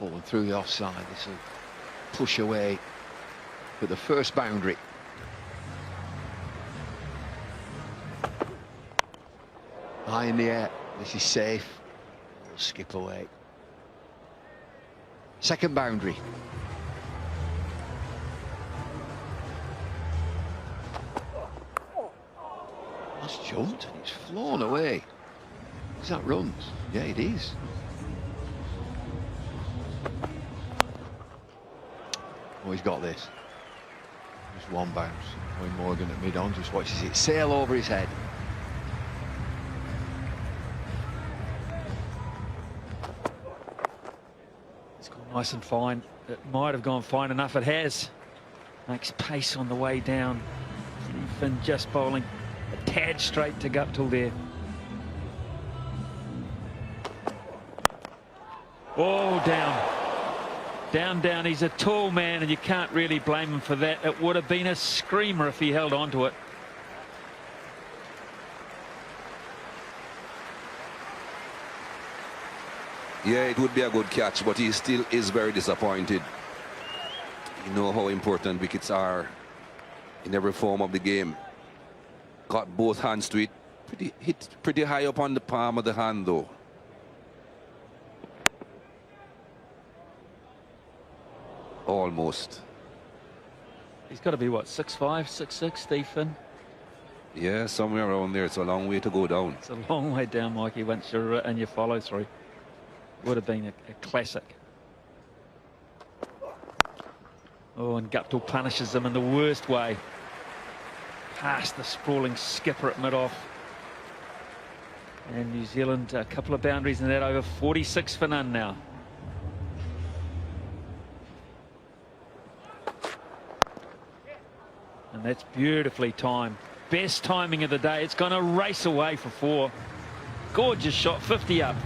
fallen through the offside. This will push away for the first boundary. High in the air. This is safe. We'll skip away. Second boundary. That's jumped and it's flown away. Is that runs? Yeah, it is. Oh, he's got this. Just one bounce. Owen Morgan at mid-on just watches it sail over his head. It's gone nice and fine. It might have gone fine enough. It has. Makes pace on the way down. Finn just bowling a tad straight to Guptill there. Oh, down. Down, down. He's a tall man and you can't really blame him for that. It would have been a screamer if he held on to it. Yeah, it would be a good catch, but he still is very disappointed. You know how important wickets are in every form of the game. Got both hands to it. Hit pretty high up on the palm of the hand, though. Almost. He's got to be, what, 6'5", 6'6", Steve Finn? Yeah, somewhere around there. It's a long way to go down. It's a long way down, Mikey, once you're in your follow-through. Would have been a classic. Oh, and Guptill punishes them in the worst way. Past the sprawling skipper at mid-off. And New Zealand, a couple of boundaries in that over. 46 for none now. And that's beautifully timed. Best timing of the day. It's going to race away for 4. Gorgeous shot, 50 up.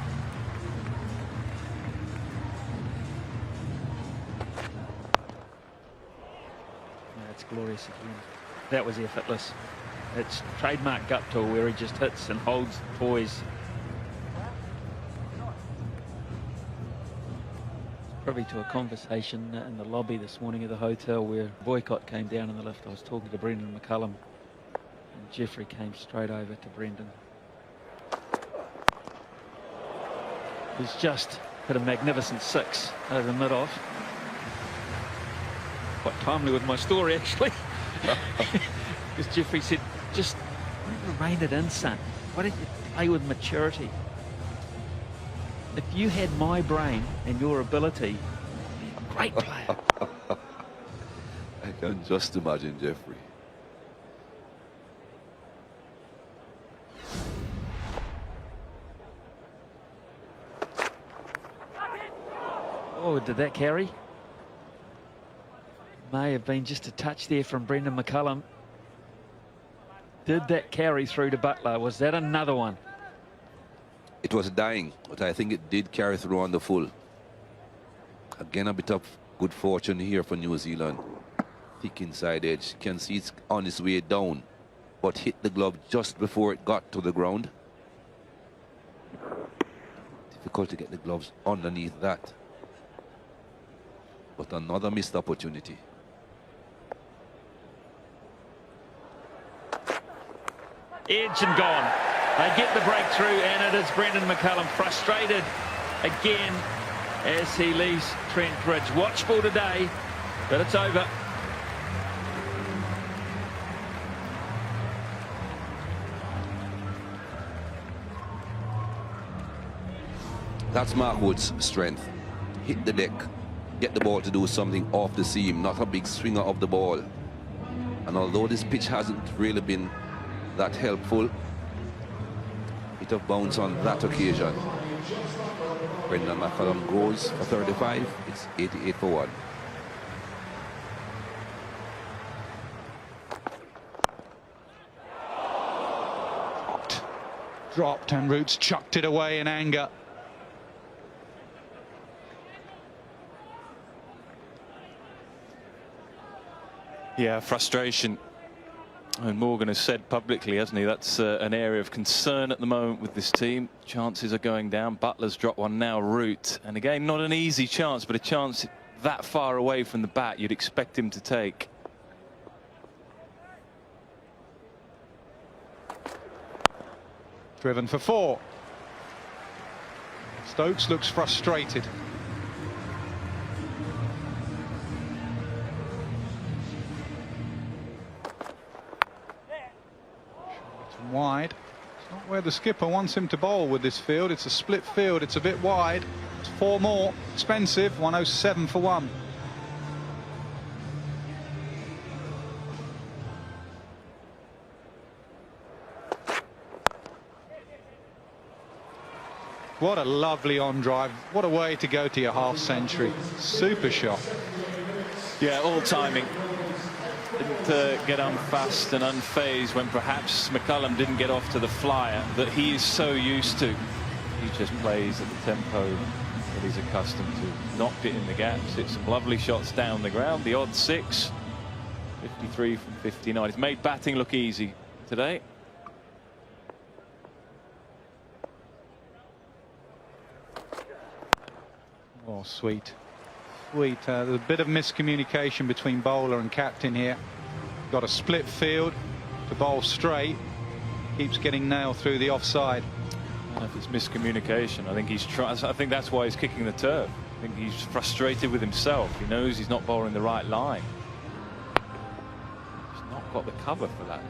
That's glorious again. That was effortless. It's trademark Guptill where he just hits and holds poise. Privy to a conversation in the lobby this morning of the hotel where Boycott came down in the lift. I was talking to Brendan McCullum and Jeffrey came straight over to Brendan. He's just hit a magnificent 6 over mid-off. Quite timely with my story, actually. Because Jeffrey said, just rein it in, son. Why don't you play with maturity? If you had my brain and your ability, great player. I can just imagine Jeffrey. Oh, did that carry? May have been just a touch there from Brendan McCullum. Did that carry through to Buttler? Was that another one? It was dying, but I think it did carry through on the full. Again, a bit of good fortune here for New Zealand. Thick inside edge. You can see it's on its way down, but hit the glove just before it got to the ground. Difficult to get the gloves underneath that. But another missed opportunity. Edge and gone. They get the breakthrough, and it is Brendan McCullum frustrated again as he leaves Trent Bridge. Watchful today, but it's over. That's Mark Wood's strength. Hit the deck, get the ball to do something off the seam, not a big swinger of the ball. And although this pitch hasn't really been that helpful, bit of bounce on that occasion. Brendan McCullum goes for 35. It's 88 for 1. Dropped and Roots chucked it away in anger. Yeah, frustration. And Morgan has said publicly, hasn't he, that's an area of concern at the moment with this team. Chances are going down. Butler's dropped one now, Root. And again, not an easy chance, but a chance that far away from the bat you'd expect him to take. Driven for 4. Stokes looks frustrated. Wide. It's not where the skipper wants him to bowl with this field. It's a split field. It's a bit wide. It's 4 more. Expensive. 107 for 1. What a lovely on drive. What a way to go to your half century. Super shot. Yeah, all timing. Didn't get on fast and unfazed when perhaps McCullum didn't get off to the flyer that he is so used to. He just plays at the tempo that he's accustomed to. Knocked it in the gaps. Hit some lovely shots down the ground. The odd 6. 53 from 59. It's made batting look easy today. Oh, sweet. Sweet. There's a bit of miscommunication between bowler and captain here. Got a split field to bowl straight. Keeps getting nailed through the offside. I don't know if it's miscommunication. I think he's trying. I think that's why he's kicking the turf. I think he's frustrated with himself. He knows he's not bowling the right line. He's not got the cover for that.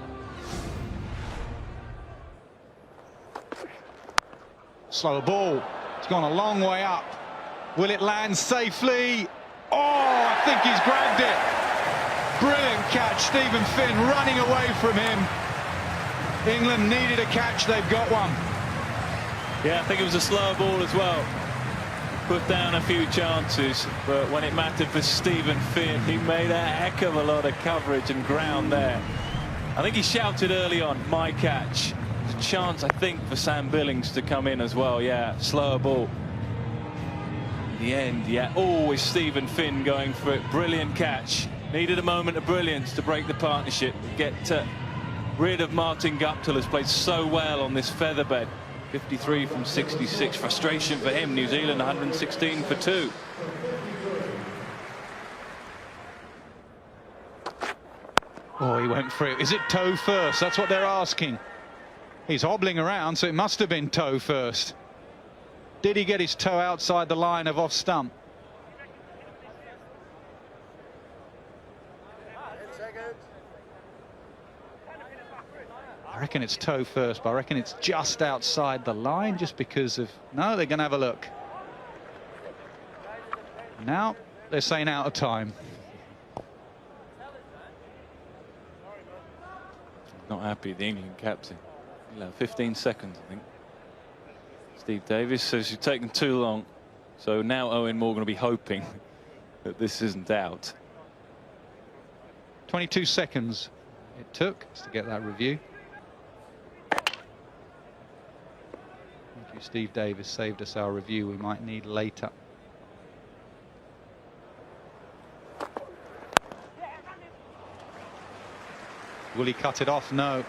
Slow ball. It's gone a long way up. Will it land safely? Oh, I think he's grabbed it. Brilliant catch. Stephen Finn running away from him. England needed a catch. They've got one. Yeah, I think it was a slower ball as well. Put down a few chances, but when it mattered for Stephen Finn, he made a heck of a lot of coverage and ground there. I think he shouted early on, "My catch." There's a chance, I think, for Sam Billings to come in as well. Yeah, slower ball. In the end, yeah, always Stephen Finn going for it. Brilliant catch. Needed a moment of brilliance to break the partnership. Get rid of Martin Guptill, who's played so well on this featherbed. 53 from 66. Frustration for him. New Zealand 116 for 2. Oh, he went for it. Is it toe first? That's what they're asking. He's hobbling around, so it must have been toe first. Did he get his toe outside the line of off stump? I reckon it's toe first, but I reckon it's just outside the line just because of... No, they're going to have a look. Now they're saying out of time. Not happy, the England captain. 15 seconds, I think. Steve Davis says you've taken too long. So now Eoin Morgan will be hoping that this isn't out. 22 seconds it took to get that review. Thank you, Steve Davis. Saved us our review we might need later. Will he cut it off? No.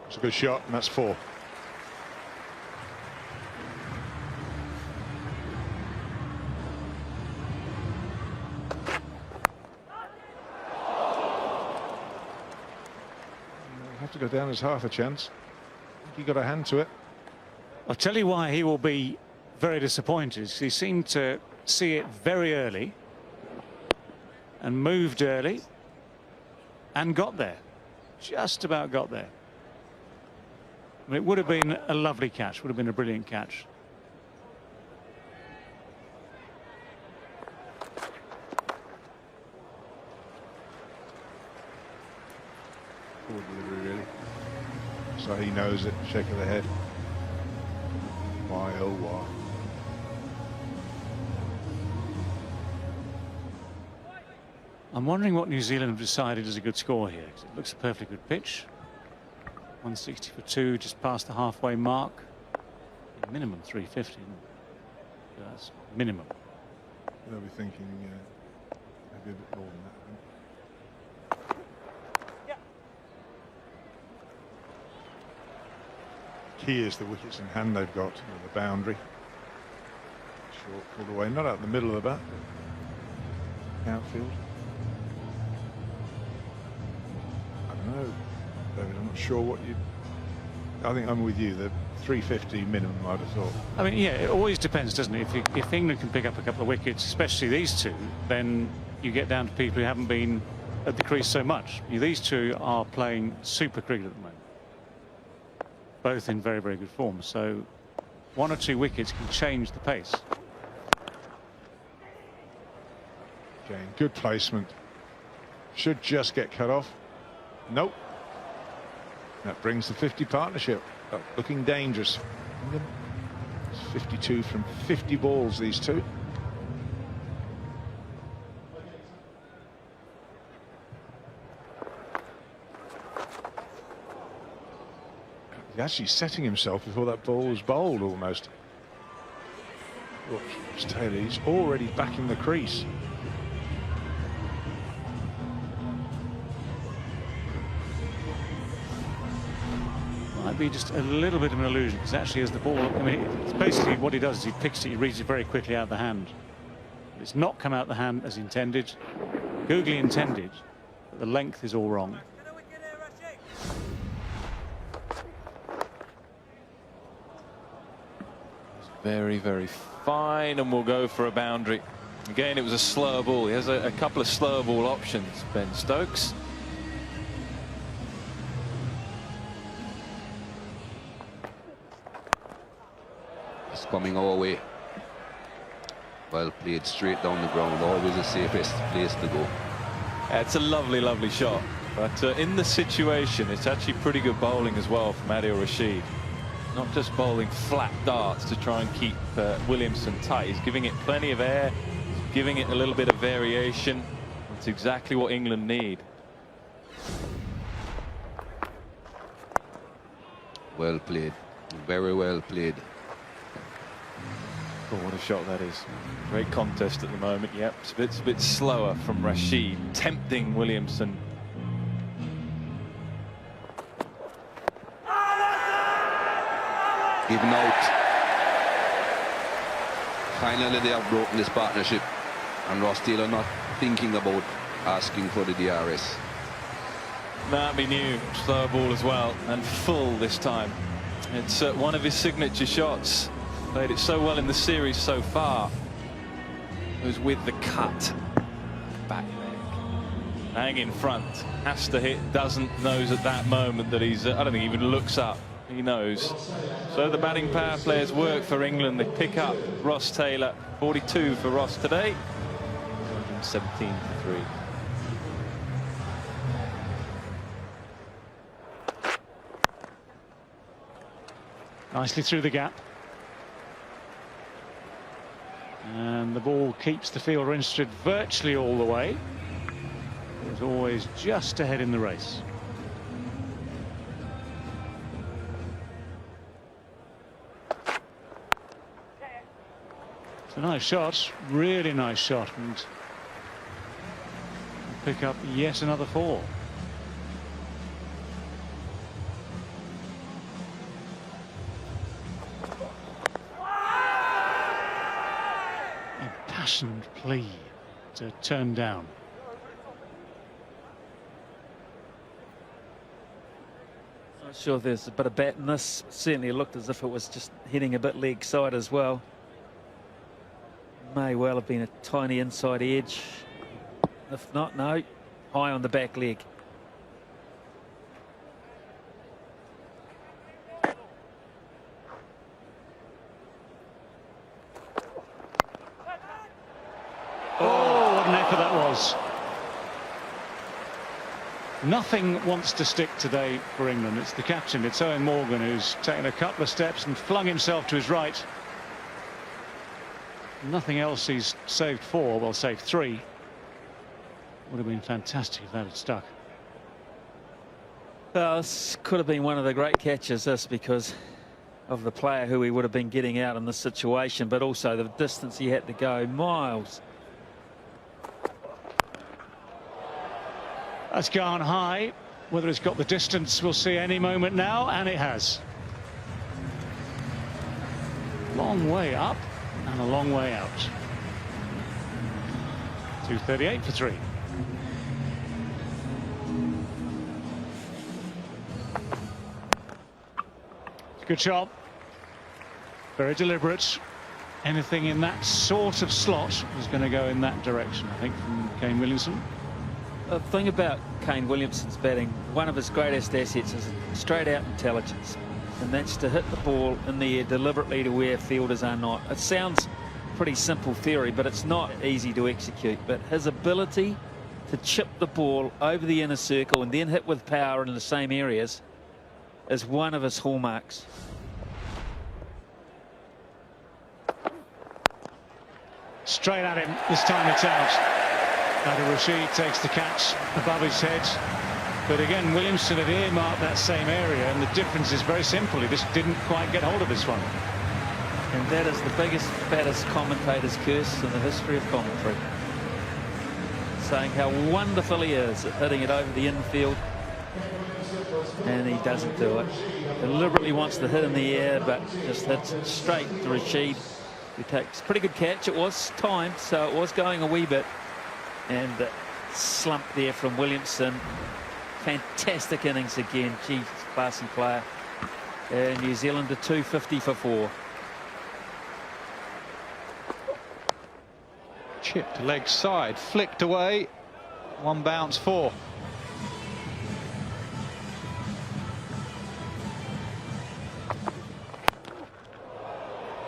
It's a good shot, and that's 4. Have to go down as half a chance. You got a hand to it. I'll tell you why he will be very disappointed. He seemed to see it very early and moved early and got there. Just about got there. I mean, it would have been a lovely catch, would have been a brilliant catch. Poor delivery, really. So he knows it. Shake of the head. Why, oh, why? I'm wondering what New Zealand have decided is a good score here. It looks a perfectly good pitch. 160 for 2, just past the halfway mark. Minimum 350. That's minimum. They'll be thinking maybe a bit more than that. Key is the wickets in hand they've got, the boundary. Short pulled away, not out the middle of the bat, but outfield. I don't know, David, I'm not sure what you. I think I'm with you. The 350 minimum, I'd have thought. I mean, yeah, it always depends, doesn't it? If England can pick up a couple of wickets, especially these two, then you get down to people who haven't been at the crease so much. These two are playing super cricket at the moment, both in very, very good form. So 1 or 2 wickets can change the pace. Again, good placement. Should just get cut off. Nope. That brings the 50 partnership up, looking dangerous. It's 52 from 50 balls, these two. He's actually setting himself before that ball was bowled almost. Look, Taylor, he's already back in the crease. Might be just a little bit of an illusion, because actually as the ball, I mean, it's basically what he does is he picks it, he reads it very quickly out of the hand. It's not come out the hand as intended, googly intended, but the length is all wrong. Very, very fine, and we'll go for a boundary. Again, it was a slow ball. He has a couple of slow ball options, Ben Stokes. It's coming our way. Well played, straight down the ground, always the safest place to go. It's a lovely, lovely shot. But in the situation, it's actually pretty good bowling as well from Adil Rashid. Not just bowling flat darts to try and keep Williamson tight. He's giving it plenty of air, giving it a little bit of variation. That's exactly what England need. Well played, very well played. Oh, what a shot that is. Great contest at the moment. Yep, it's a bit slower from Rashid, tempting Williamson. Given out. Finally they have broken this partnership, and Ross Taylor not thinking about asking for the DRS. That'd be new. Slow ball as well, and full this time. It's one of his signature shots. Played it so well in the series so far. It was with the cut. Back leg. Hang in front. Has to hit. Doesn't. Knows at that moment that he's. I don't think he even looks up. He knows. So the batting power players work for England. They pick up Ross Taylor. 42 for Ross today. 117 for 3. Nicely through the gap. And the ball keeps the fielder interested virtually all the way. It was always just ahead in the race. It's a nice shot, really nice shot, and pick up yet another 4. Impassioned plea to turn down. Not sure there's a bit of bat in this. Certainly looked as if it was just hitting a bit leg side as well. May well have been a tiny inside edge. If not, no. High on the back leg. Oh, what an effort that was. Nothing wants to stick today for England. It's the captain, it's Eoin Morgan, who's taken a couple of steps and flung himself to his right. Nothing else. He's saved 4, well, saved 3. Would have been fantastic if that had stuck. Well, this could have been one of the great catches, this, because of the player who he would have been getting out in this situation, but also the distance he had to go, miles. That's gone high. Whether it's got the distance, we'll see any moment now, and it has. Long way up and a long way out. 238 for 3. Good shot. Very deliberate. Anything in that sort of slot is going to go in that direction, I think, from Kane Williamson. The thing about Kane Williamson's batting, one of his greatest assets is straight out intelligence, and that's to hit the ball in the air deliberately to where fielders are not. It sounds pretty simple theory, but it's not easy to execute. But his ability to chip the ball over the inner circle and then hit with power in the same areas is one of his hallmarks. Straight at him, this time it's out. Adil Rashid takes the catch above his head. But again, Williamson had earmarked that same area, and the difference is very simple. He just didn't quite get hold of this one. And that is the biggest, fattest commentator's curse in the history of commentary. Saying how wonderful he is at hitting it over the infield. And he doesn't do it. Deliberately wants to hit in the air, but just hits it straight to Rashid, who takes a pretty good catch. It was timed, so it was going a wee bit. And slump there from Williamson. Fantastic innings again. Geez, classy player. And New Zealand to 250 for 4. Chipped leg side, flicked away. One bounce, 4.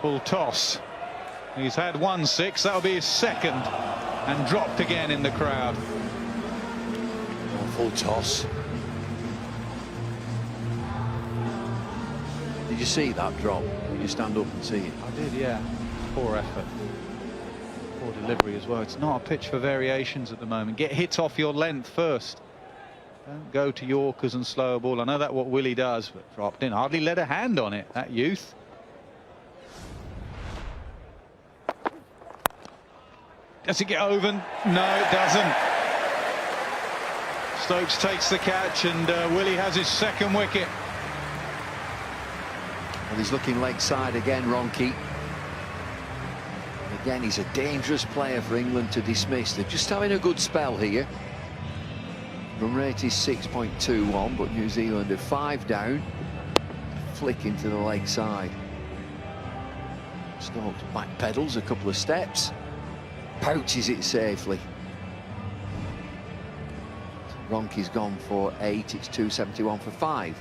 Full toss. He's had 1 6. That'll be his second, and dropped again in the crowd. Full toss. Did you see that drop? Did you stand up and see it? I did, yeah. Poor effort. Poor delivery as well. It's not a pitch for variations at the moment. Get hits off your length first. Don't go to Yorkers and slow a ball. I know that's what Willie does, but dropped in. Hardly let a hand on it, that youth. Does it get over? No, it doesn't. Stokes takes the catch, and Willie has his second wicket. Well, he's looking leg side again, Ronke. And again, he's a dangerous player for England to dismiss. They're just having a good spell here. Run rate is 6.21, but New Zealand are 5 down. Flick into the leg side. Stokes backpedals a couple of steps. Pouches it safely. Ronke's gone for 8. It's 271 for 5.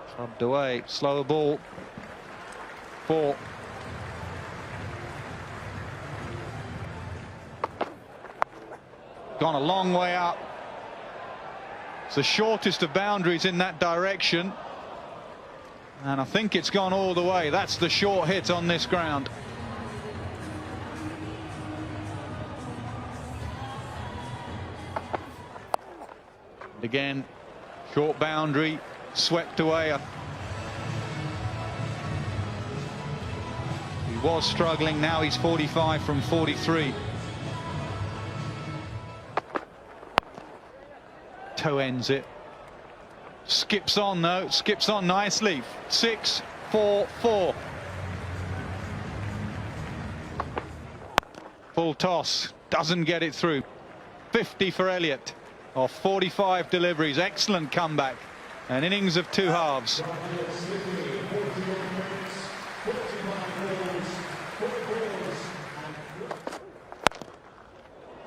Clubbed away, slower ball. 4. Gone a long way up. It's the shortest of boundaries in that direction. And I think it's gone all the way. That's the short hit on this ground. And again, short boundary, swept away. He was struggling, now he's 45 from 43. Toe ends it. Skips on though, skips on nicely. 6, 4, 4. Full toss, doesn't get it through. 50 for Elliott off 45 deliveries. Excellent comeback. An innings of 2 halves.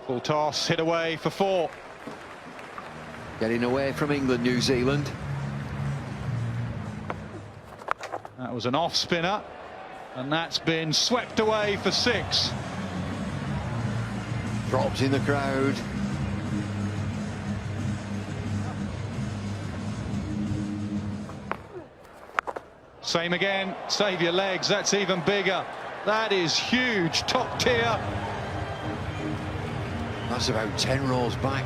Full toss, hit away for 4. Getting away from England, New Zealand. That was an off spinner, and that's been swept away for 6. Drops in the crowd. Same again, save your legs, that's even bigger. That is huge, top tier. That's about 10 rows back.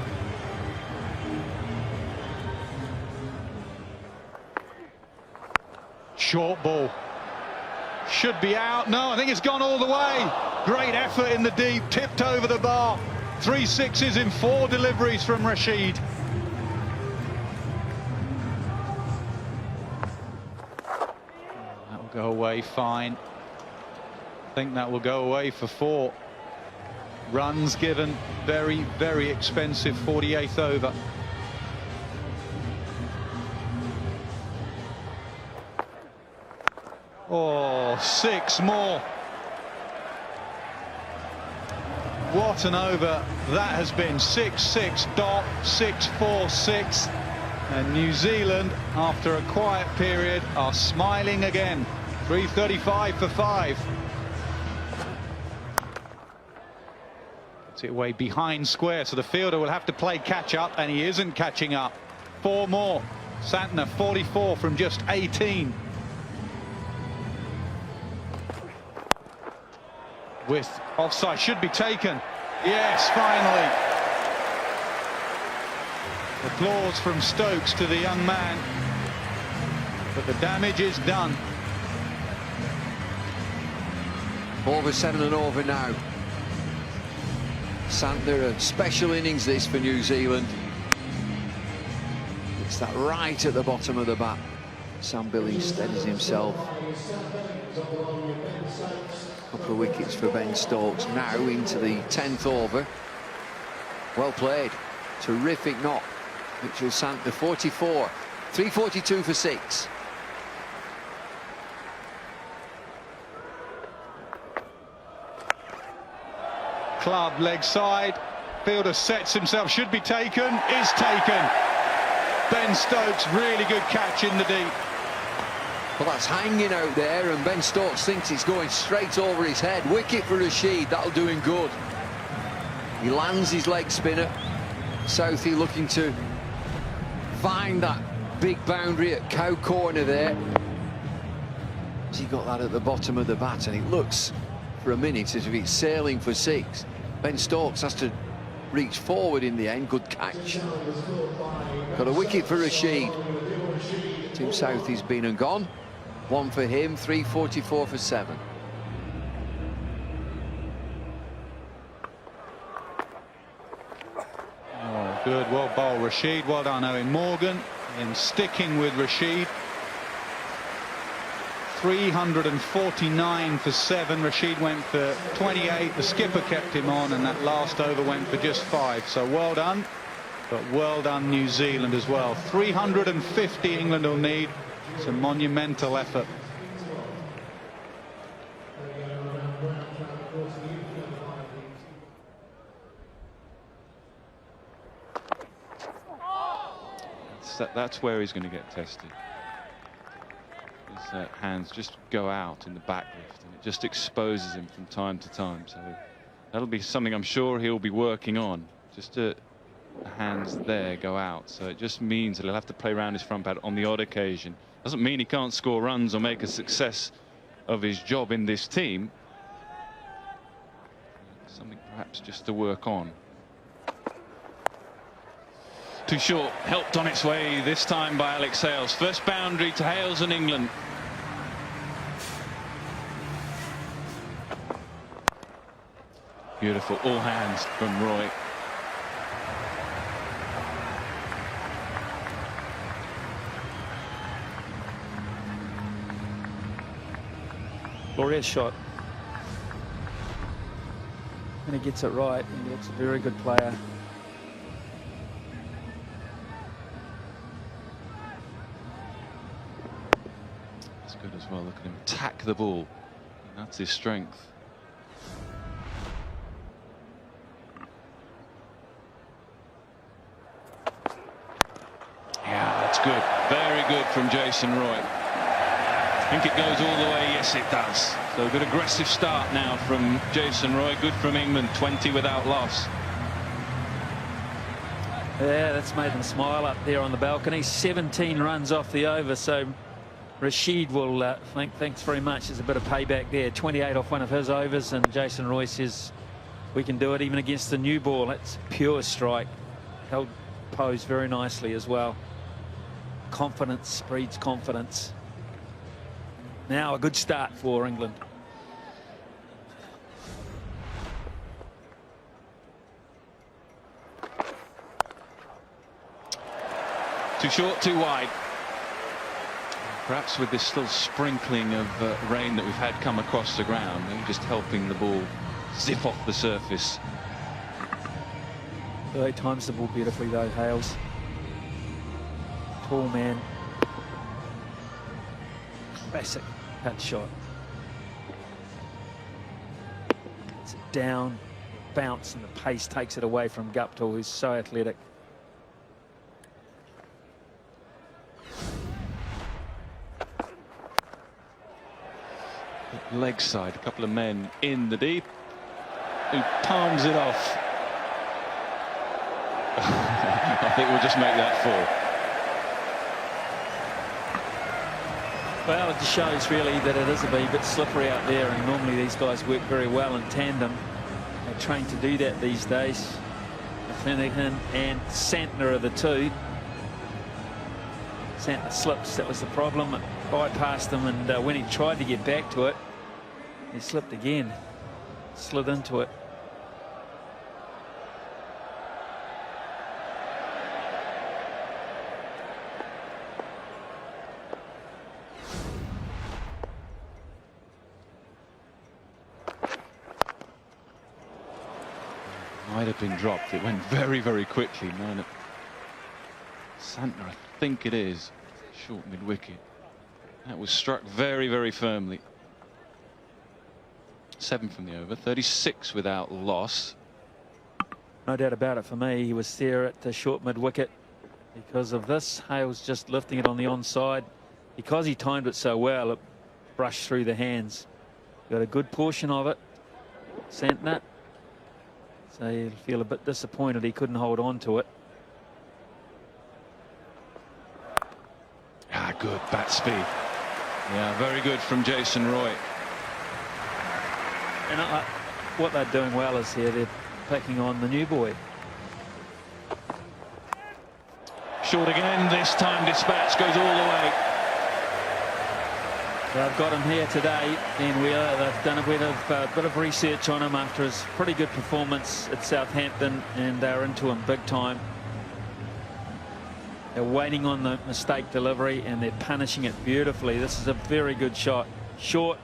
short ball. Should be out. No, I think it's gone all the way. Great effort in the deep, tipped over the bar. 3 sixes in 4 deliveries from Rashid. That will go away fine. I think that will go away for 4. Runs given, very, very expensive 48th over. Oh, 6 more. What an over that has been. 6-6.646. And New Zealand, after a quiet period, are smiling again. 335 for 5. Gets it away behind square, so the fielder will have to play catch up, and he isn't catching up. 4 more. Santner 44 from just 18. With offside, should be taken. Yes, finally. Applause from Stokes to the young man. But the damage is done. Over 7 and over now. Santner, a special innings this for New Zealand. It's that right at the bottom of the bat. Sam Billings steadies himself. Couple of wickets for Ben Stokes. Now into the 10th over. Well played. Terrific knock. Mitchell Santner 44. 342 for 6. Club leg side. Fielder sets himself. Should be taken. Is taken. Ben Stokes, really good catch in the deep. Well, that's hanging out there, and Ben Stokes thinks it's going straight over his head. Wicket for Rashid, that'll do him good. He lands his leg spinner. Southey looking to find that big boundary at Cow Corner there. He got that at the bottom of the bat, and it looks for a minute as if it's sailing for 6. Ben Stokes has to reach forward in the end. Good catch. Got a wicket for Rashid. Tim Southey's been and gone. 1 for him, 344 for 7. Oh, good, well bowled Rashid. Well done, Owen Morgan, in sticking with Rashid. 349 for 7. Rashid went for 28. The skipper kept him on, and that last over went for just 5. So well done, but well done New Zealand as well. 350 England will need. It's a monumental effort. That's where he's going to get tested. His hands just go out in the back lift, and it just exposes him from time to time. So that'll be something I'm sure he'll be working on. Just to the hands there go out. So it just means that he'll have to play around his front pad on the odd occasion. Doesn't mean he can't score runs or make a success of his job in this team. Something perhaps just to work on. Too short, helped on its way this time by Alex Hales. First boundary to Hales and England. Beautiful, all hands from Roy. Glorious shot. And he gets it right. He looks a very good player. That's good as well. Look at him attack the ball. And that's his strength. Yeah, that's good. Very good from Jason Roy. I think it goes all the way. Yes, it does. So a good aggressive start now from Jason Roy. Good from England. 20 without loss. Yeah, that's made them smile up there on the balcony. 17 runs off the over, so Rashid will think thanks very much. There's a bit of payback there. 28 off one of his overs, and Jason Roy says we can do it even against the new ball. It's pure strike. Held pose very nicely as well. Confidence breeds confidence. Now a good start for England. Too short, too wide. Perhaps with this still sprinkling of rain that we've had come across the ground, maybe just helping the ball zip off the surface. They times the ball beautifully though, Hales. Tall man. Classic cut shot. It's down, bounce, and the pace takes it away from Guptill, who's so athletic. Leg side, a couple of men in the deep, who palms it off. I think we'll just make that fall. Well, it just shows really that it is a bit slippery out there, and normally these guys work very well in tandem. They're trained to do that these days. Flanagan and Santner are the two. Santner slips, that was the problem. It bypassed him, and when he tried to get back to it, he slipped again, slid into it. Might have been dropped. It went very, very quickly. Man, Santner, I think it is. Short mid-wicket. That was struck very, very firmly. 7 from the over, 36 without loss. No doubt about it for me. He was there at the short mid-wicket because of this. Hales just lifting it on the onside. Because he timed it so well, it brushed through the hands. Got a good portion of it, Santner. So you'll feel a bit disappointed he couldn't hold on to it. Ah, good bat speed. Yeah, very good from Jason Roy. And what they're doing well is here, they're picking on the new boy. Short again, this time dispatch goes all the way. They've got him here today, Ian Wheeler. They've done a bit of research on him after his pretty good performance at Southampton, and they're into him big time. They're waiting on the mistake delivery, and they're punishing it beautifully. This is a very good shot. Short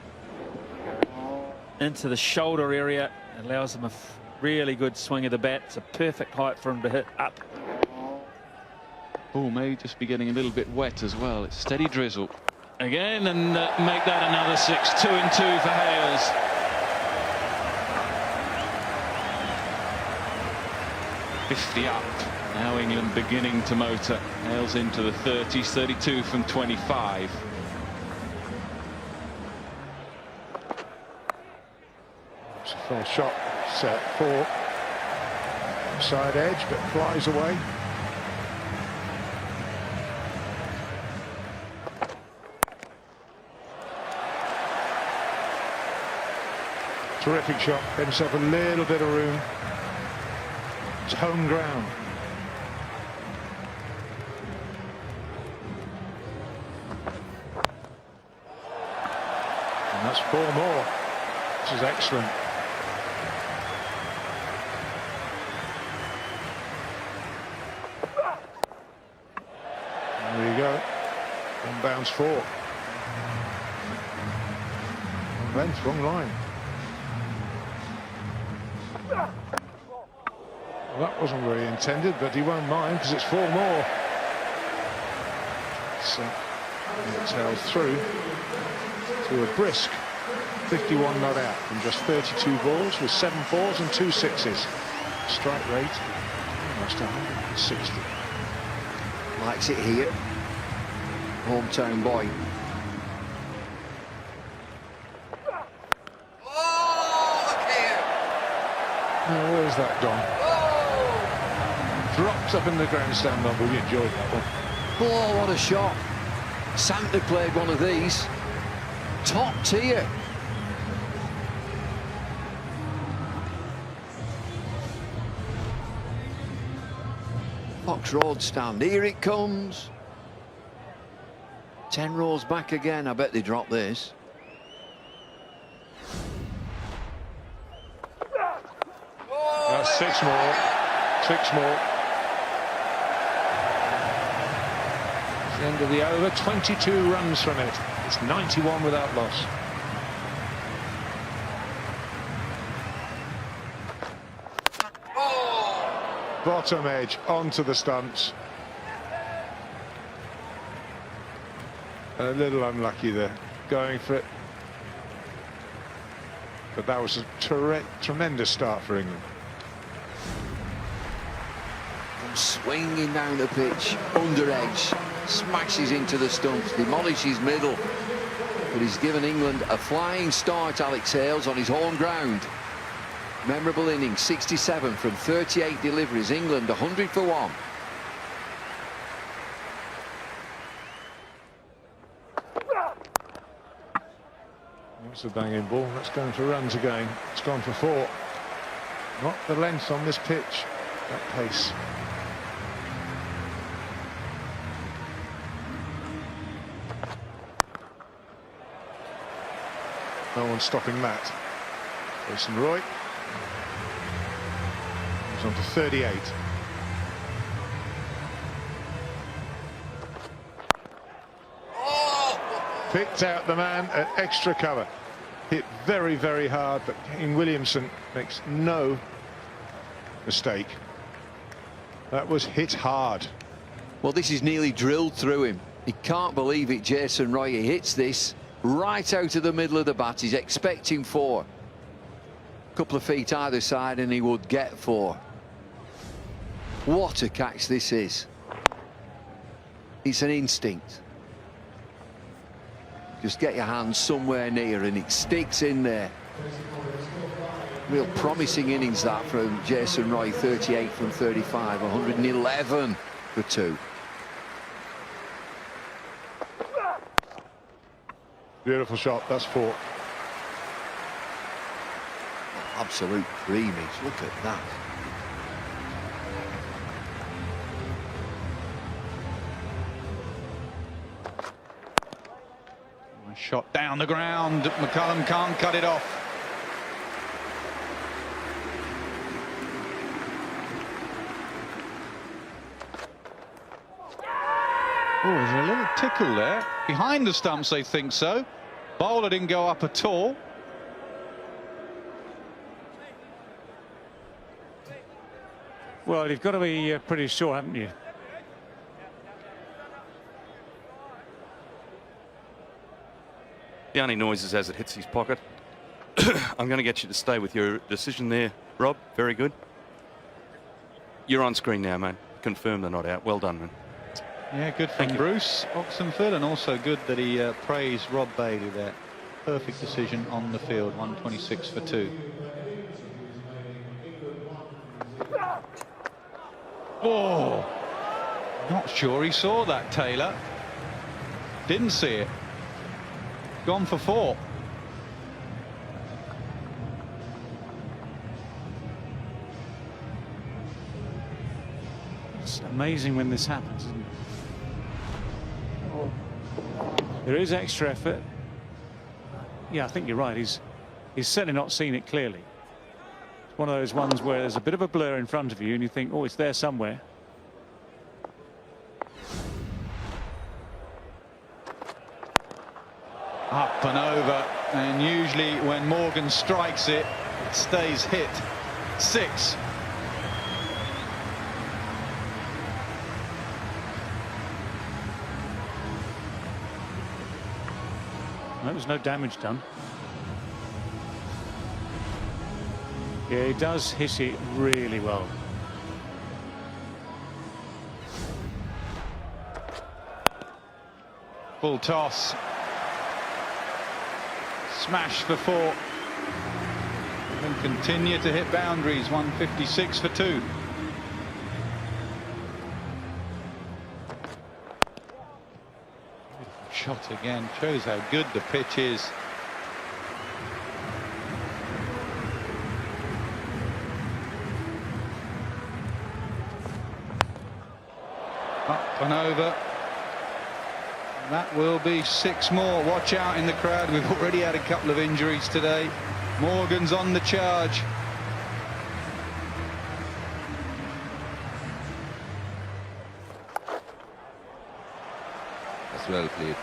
into the shoulder area. It allows him a really good swing of the bat. It's a perfect height for him to hit up. Ball may just be getting a little bit wet as well. It's steady drizzle. Again, and make that another 6. 2 and 2 for Hales. .50 up. Now England beginning to motor. Hales into the 30s, 32 from 25. It's a fair shot. Set 4. Side edge, but flies away. Terrific shot. Get himself a little bit of room. It's home ground. And that's 4 more. This is excellent. There you go. One bounce 4. Wrong length, wrong line. Well, that wasn't really intended, but he won't mind because it's 4 more. So it tails through to a brisk 51 not out from just 32 balls with 7 4s and 2 6s. Strike rate almost 160. Likes it here. Hometown boy. Oh, look here. Oh, where's that gone? Drops up in the grandstand. I really enjoyed that one. Oh, what a shot. Santner played one of these. Top tier. Fox Road stand. Here it comes. 10 rolls back again. I bet they drop this. That's 6 more. 6 more. It's the end of the over. 22 runs from it. It's 91 without loss. Bottom edge onto the stumps. A little unlucky there, going for it. But that was a tremendous start for England. Swinging down the pitch, under edge, smashes into the stumps, demolishes middle. But he's given England a flying start, Alex Hales, on his home ground. Memorable innings, 67 from 38 deliveries. England 100 for 1. That's a banging ball. That's going for runs again. It's gone for 4. Not the length on this pitch, that pace. No one's stopping that. Jason Roy. He's on to 38. Picked out the man at extra cover. Hit very, very hard, but Kane Williamson makes no mistake. That was hit hard. Well, this is nearly drilled through him. He can't believe it, Jason Roy. He hits this right out of the middle of the bat. He's expecting 4. A couple of feet either side and he would get 4. What a catch this is. It's an instinct. Just get your hands somewhere near and it sticks in there. Real promising innings that from Jason Roy. 38 from 35, 111 for 2. Beautiful shot. That's 4. Absolute creamage. Look at that. Shot down the ground. McCullum can't cut it off. Oh, there's a little tickle there. Behind the stumps, they think so. Bowler didn't go up at all. Well, you've got to be pretty sure, haven't you? The only noise is as it hits his pocket. I'm going to get you to stay with your decision there, Rob. Very good. You're on screen now, mate. Confirm they're not out. Well done, man. Yeah, good from Bruce Oxenford, and also good that he praised Rob Bailey there. Perfect decision on the field, 126 for 2. Oh, not sure he saw that, Taylor. Didn't see it. Gone for 4. It's amazing when this happens, isn't it? There is extra effort. Yeah, I think you're right. He's certainly not seen it clearly. It's one of those ones where there's a bit of a blur in front of you and you think, oh, it's there somewhere. Up and over, and usually when Morgan strikes it, it stays hit. 6. There was no damage done. Yeah, he does hit it really well. Full toss. Smash for 4. And continue to hit boundaries. 156 for 2. Shot again. Shows how good the pitch is. Up and over. That will be 6 more. Watch out in the crowd. We've already had a couple of injuries today. Morgan's on the charge. That's well played.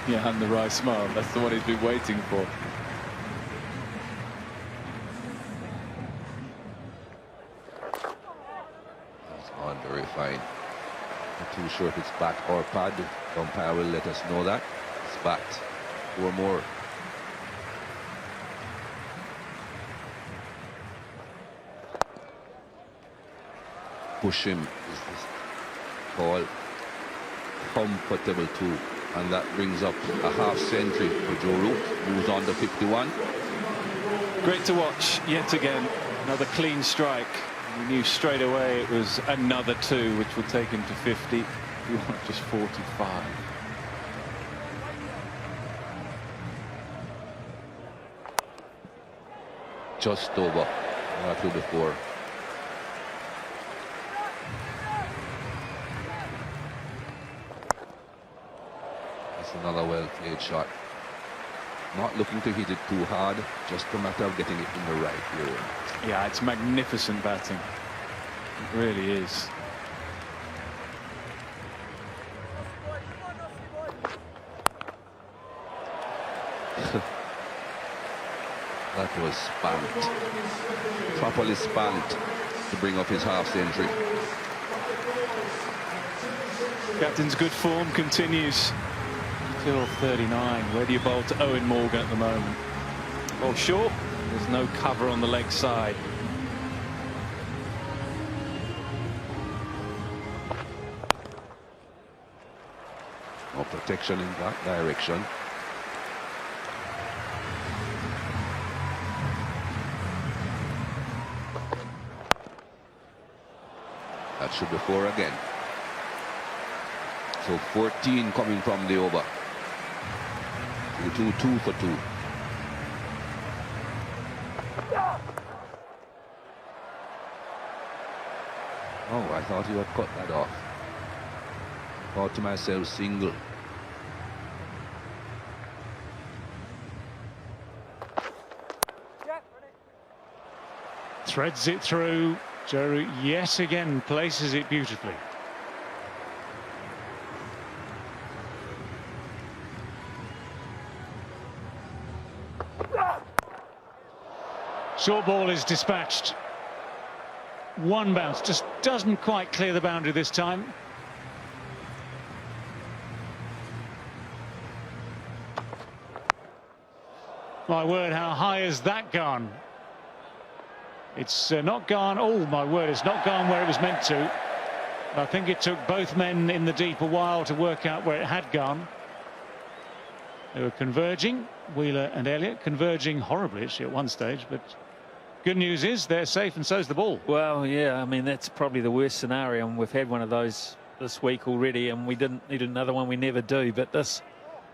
Yeah, and the right smile. That's the one he's been waiting for. That's on very fine. Not too sure if it's bat or pad. The umpire will let us know that. It's bat. 4 more. Push him is this call. Comfortable too. And that brings up a half century for Joe Root, who's on the 51. Great to watch yet again. Another clean strike. We knew straight away it was another 2, which will take him to 50. We want just 45. Just over. Not 2 before. That's another well-played shot. Not looking to hit it too hard, just a matter of getting it in the right area. Yeah, it's magnificent batting. It really is. That was spanked. Properly spanked to bring up his half century. Captain's good form continues till 39. Where do you bowl to Owen Morgan at the moment? Well, short. There's no cover on the leg side. No protection in that direction. That should be 4 again. So 14 coming from the over. 2 for 2. Oh, I thought he had cut that off. Thought to myself, single. Threads it through. Joe Root yet again places it beautifully. Short ball is dispatched. 1 bounce, just doesn't quite clear the boundary this time. My word, how high has that gone? It's not gone, oh my word, it's not gone where it was meant to. I think it took both men in the deep a while to work out where it had gone. They were converging, Wheeler and Elliott, converging horribly actually at one stage, but good news is they're safe and so's the ball. Well, yeah, I mean, that's probably the worst scenario, and we've had one of those this week already, and we didn't need another one. We never do, but this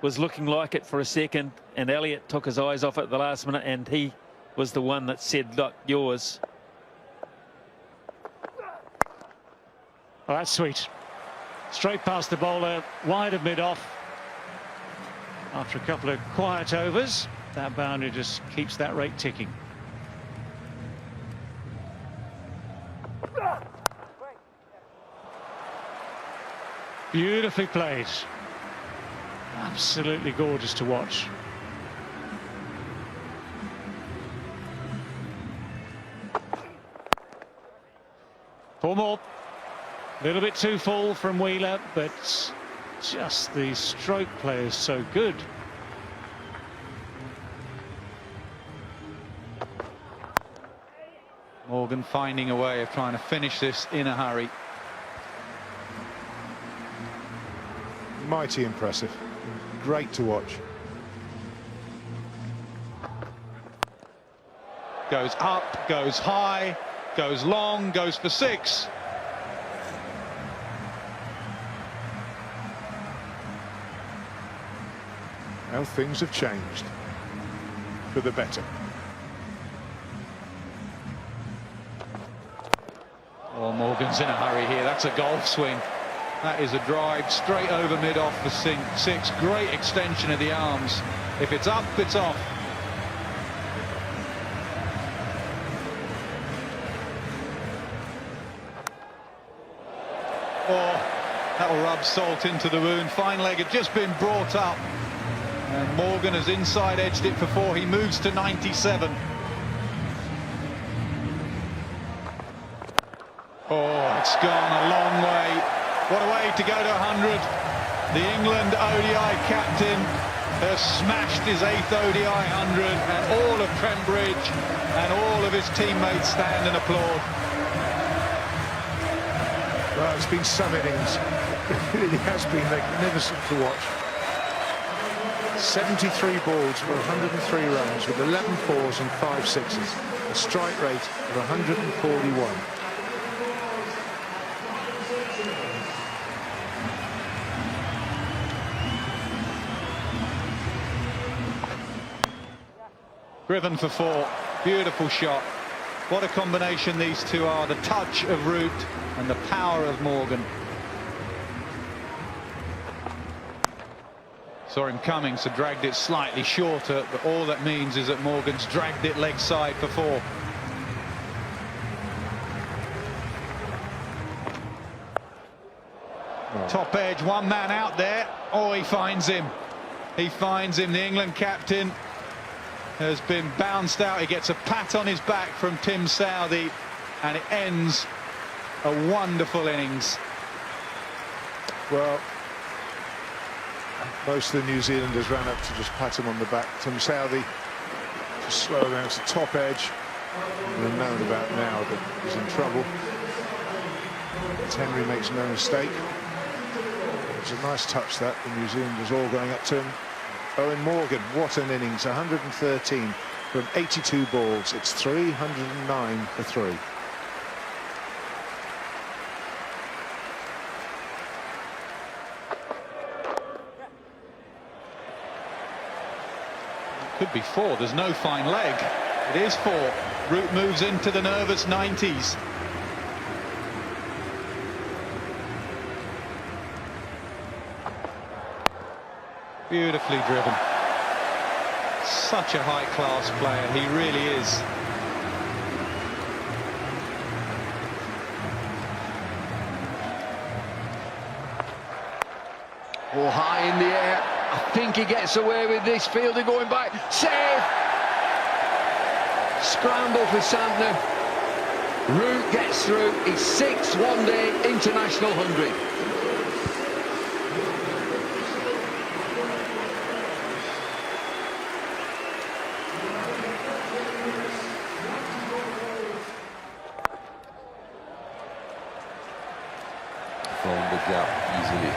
was looking like it for a second, and Elliott took his eyes off it at the last minute, and he was the one that said, look, yours. Oh, that's sweet. Straight past the bowler, wide of mid-off. After a couple of quiet overs, that boundary just keeps that rate ticking. Beautifully played. Absolutely gorgeous to watch. Four more. A little bit too full from Wheeler, but just the stroke play is so good. Morgan finding a way of trying to finish this in a hurry. Mighty impressive. Great to watch. Goes up, goes high, goes long, goes for 6. How things have changed for the better. Oh, Morgan's in a hurry here. That's a golf swing. That is a drive straight over mid-off for six. Great extension of the arms. If it's up, it's off. Oh, that'll rub salt into the wound. Fine leg had just been brought up. And Morgan has inside edged it for 4. He moves to 97. Oh, it's gone a long way. What a way to go to 100. The England ODI captain has smashed his 8th ODI 100, and all of Trent Bridge and all of his teammates stand and applaud. Well, it's been some innings. It really has been magnificent to watch. 73 balls for 103 runs with 11 fours and 5 sixes. A strike rate of 141. Driven for 4. Beautiful shot. What a combination these two are. The touch of Root and the power of Morgan. Saw him coming, so dragged it slightly shorter, but all that means is that Morgan's dragged it leg side for 4. Top edge, one man out there. Oh, he finds him. He finds him. The England captain has been bounced out. He gets a pat on his back from Tim Southee, and it ends a wonderful innings. Well, most of the New Zealanders ran up to just pat him on the back. Tim Southee just slowing down to top edge. We're known about now that he's in trouble. As Henry makes no mistake. It's a nice touch that, the New Zealanders all going up to him. Eoin Morgan, what an innings, 113 from 82 balls. It's 309 for 3. Could be 4. There's no fine leg. It is 4. Root moves into the nervous 90s. Beautifully driven. Such a high-class player, he really is. Oh, high in the air. I think he gets away with this. Fielder going back. Save! Scramble for Santner. Root gets through his 6th one-day international 100. Found the gap easily.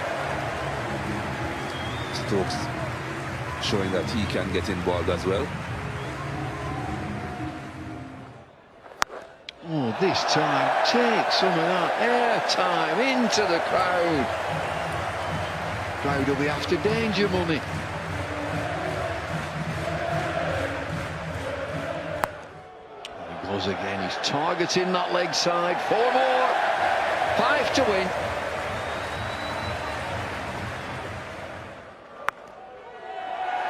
Stokes showing that he can get involved as well. Oh, this time, take some of that air time into the crowd. Crowd will be after danger money. He goes again, he's targeting that leg side. 4 more, 5 to win.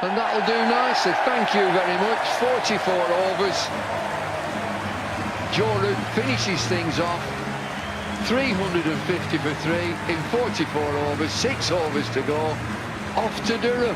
And that'll do nicely, thank you very much. 44 overs. Joe Root finishes things off. 350 for 3 in 44 overs, 6 overs to go. Off to Durham.